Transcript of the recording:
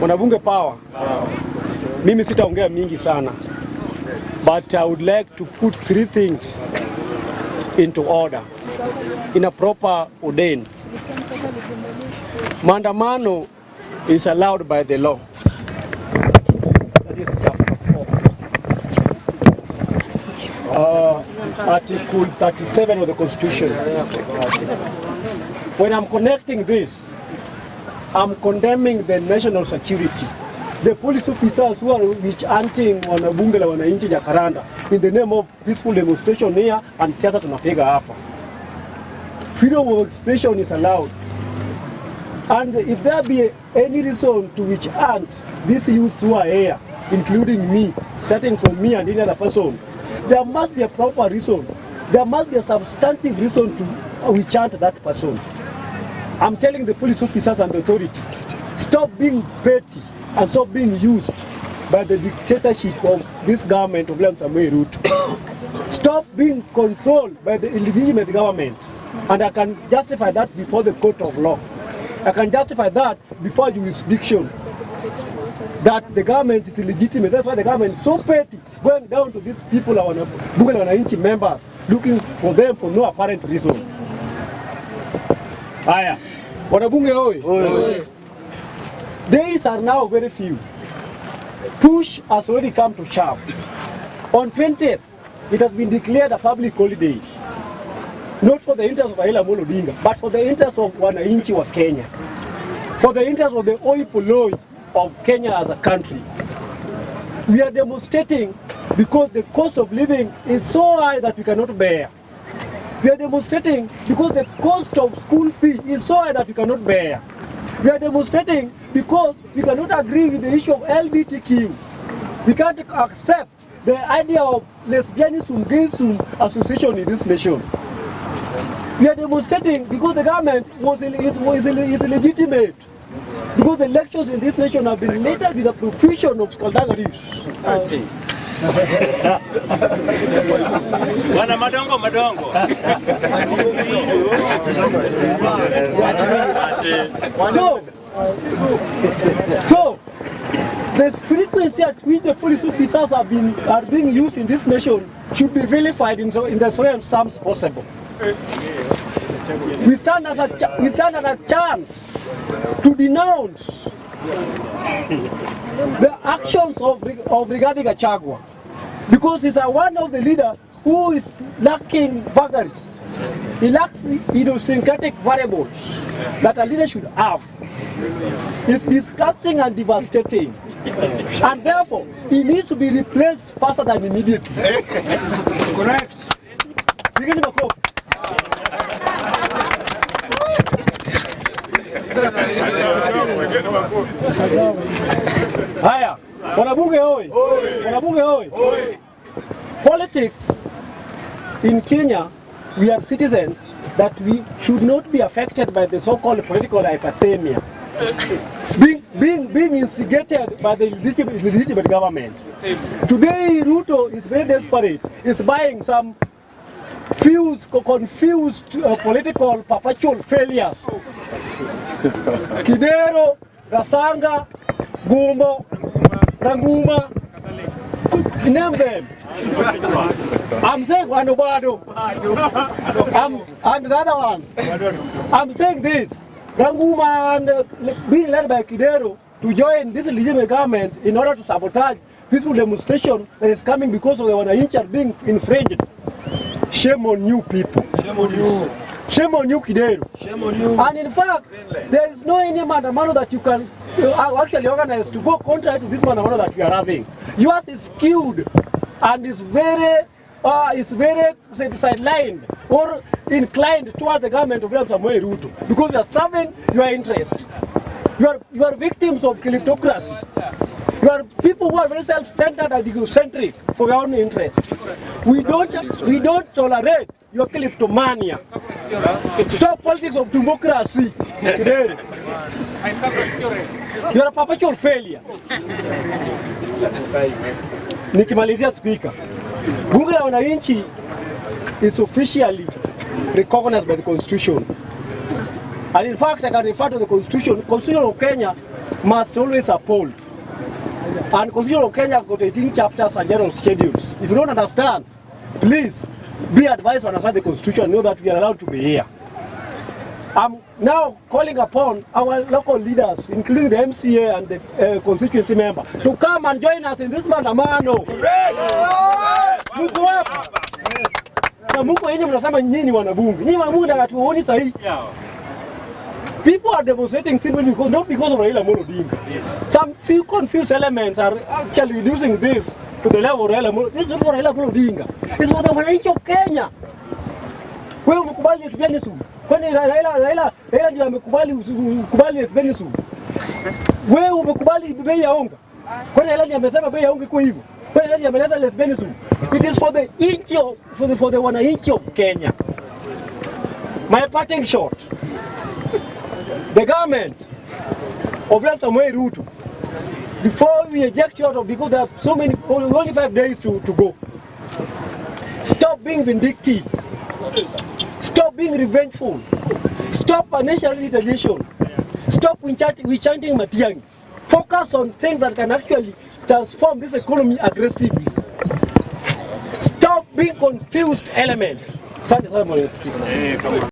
Mwanabunge power. Mimi sitaongea mingi sana. But I would like to put 3 things into order in a proper order. Maandamano is allowed by the law. That is chapter 4. Article 37 of the Constitution. When I'm connecting this, I'm condemning the national security. The police officers who are hunting wanabunge la wananchi Jakaranda in the name of peaceful demonstration here and siasa tunapiga hapa. Freedom of expression is allowed. And if there be any reason to which hunt these youth who are here, including me, starting from me and any other person, there must be a proper reason. There must be a substantive reason to which hunt that person. I'm telling the police officers and the authority, stop being petty and stop being used by the dictatorship of this government of Ruto. Stop being controlled by the illegitimate government. And I can justify that before the court of law. I can justify that before jurisdiction. That the government is illegitimate. That's why the government is so petty, going down to these people, our Wananchi members, looking for them for no apparent reason. Aya, wanabunge oi. Days are now very few. Push has already come to shove. On 20th, it has been declared a public holiday. Not for the interest of Raila odinga, but for the interest of wananchi wa Kenya. For the interest of the oi polloi of Kenya as a country. We are demonstrating because the cost of living is so high that we cannot bear. We are demonstrating because the cost of school fee is so high that we cannot bear. We are demonstrating because we cannot agree with the issue of LGBTQ. We can't accept the idea of lesbianism, gayism association in this nation. We are demonstrating because the government is illegitimate. Because the elections in this nation have been littered with a profusion of skullduggeries. Wana madongo. So the frequency at which the police officers are being used in this nation should be vilified in the soil terms possible. We stand as a chance to denounce the actions of Rigathi Gachagua, because he's one of the leaders who is lacking vagary. He lacks idiosyncratic variables that a leader should have. It's disgusting and devastating, and therefore he needs to be replaced faster than immediately. Correct. Begin the call. Haya, wanabunge hoi. Wanabunge hoi. Politics in Kenya, we are citizens that we should not be affected by the so-called political hypothermia. Being instigated by the illegitimate government. Today, Ruto is very desperate. He's buying some confused political perpetual failures. Kidero, Rasanga, Gumbo, Ranguma, name them. I'm saying Wanubado. And the other ones. I'm saying this. Ranguma and being led by Kidero to join this legitimate government in order to sabotage peaceful demonstration that is coming because of the wananchi are being infringed. Shame on you people. Shame on you. Shame on you, Kidero. Shame on you. And in fact, there is no any maandamano that you can actually organize to go contrary to this maandamano that we are having. Yours is skewed and is very sidelined or inclined towards the government of Ruto, because you are serving your interest. You are victims of kleptocracy. You are people who are very self-centered and egocentric for your own interest. We don't tolerate your kleptomania. Stop politics of democracy. You are a perpetual failure. Nikimalizia speaker. Bunge la Wananchi is officially recognized by the Constitution. And in fact, I can refer to the Constitution of Kenya must always uphold. And Constitution of Kenya has got 18 chapters and general schedules. If you don't understand, please be advised to understand the Constitution and know that we are allowed to be here. I'm now calling upon our local leaders, including the MCA and the constituency member, to come and join us in this maandamano. Muko hapa. Na muko yenye mnasema nyinyi wanabunge. Nyinyi wanabunge ndio hatuoni sahihi. People are demonstrating simply because, not because of Raila Odinga. Yes. Some few confused elements are actually reducing this to the level of Raila Odinga. This is not for Raila Odinga. It's for the wananchi of Kenya. Wewe umekubali etibiani sumu. Kwani Raila ndio amekubali etibiani sumu. Wewe umekubali bei ya unga. Kwani Raila ndiye amesema bei ya unga iko hivyo. Kwani Raila ndiye ameleta etibiani sumu. It is for the inchi of, for the wananchi of Kenya. My parting shot. The government of Ruto, before we eject you out of, because there are so many, only 5 days to go. Stop being vindictive. Stop being revengeful. Stop financial retaliation. Stop chanting Matiangi. Focus on things that can actually transform this economy aggressively. Stop being confused element.